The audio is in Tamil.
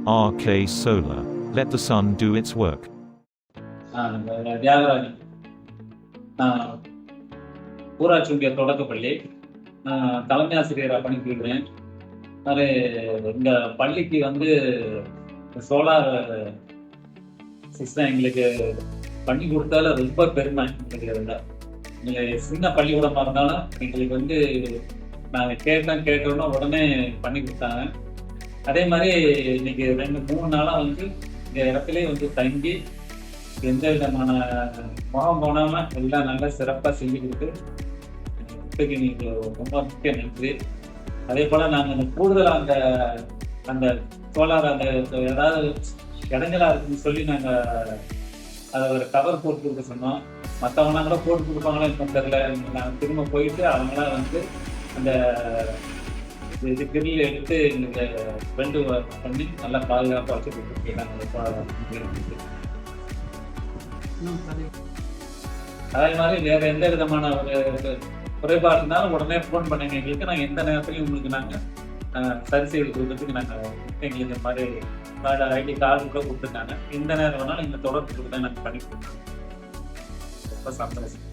RK Solar. Let the sun do its work. Thiagarajan, நான் ஊராட்சி ஒன்றிய தொடக்கப்பள்ளி தலைமை ஆசிரியராக பணிபுரிகிறேன். அது இந்த பள்ளிக்கு வந்து சோலார் சிஸ்டம் எங்களுக்கு பண்ணி கொடுத்தால ரொம்ப பெருமை எங்களுக்கு. இருந்தால் எங்களுக்கு சின்ன பள்ளிக்கூடமாக இருந்தாலும் எங்களுக்கு வந்து நாங்கள் கேட்டோன்னா உடனே பண்ணி கொடுத்தாங்க. அதே மாதிரி இன்னைக்கு 2-3 நாளாக வந்து இந்த இடத்துலேயே வந்து தங்கி எந்த விதமான முகம் போனாமல் எல்லாம் நல்லா சிறப்பாக செஞ்சு கொடுத்து இன்னைக்கு ரொம்ப முக்கிய நன்றி. அதே போல் நாங்கள் அந்த கூடுதலாக அந்த சோலார் அந்த ஏதாவது இடைஞ்சலாக இருக்குன்னு சொல்லி நாங்கள் அதை ஒரு கவர் போட்டு கொடுக்க சொன்னோம். மற்றவங்களாம் கூட போட்டு கொடுப்பாங்களா இன்னும் தெரியல. நாங்கள் திரும்ப போயிட்டு அவங்களாம் வந்து அந்த இது கிரில் எடுத்து எங்களுக்கு ஃப்ரெண்டு பண்ணி நல்லா பாதுகாப்பாக வச்சு கொடுத்துருக்கீங்க. அதே மாதிரி வேற எந்த விதமான ஒரு குறைபாடு இருந்தாலும் உடனே ஃபோன் பண்ணுங்க எங்களுக்கு. நாங்கள் எந்த நேரத்துலையும் உங்களுக்கு நாங்கள் சரி செய்து கொடுக்கறதுக்கு நாங்கள் எங்களுக்கு இந்த மாதிரி ஐடி கார்டு கூட கொடுத்துருக்காங்க. எந்த நேரம் வேணாலும் இந்த தொடர்பு கொடுத்தா நாங்கள் பண்ணி கொடுத்தாங்க. ரொம்ப சந்தோஷம்.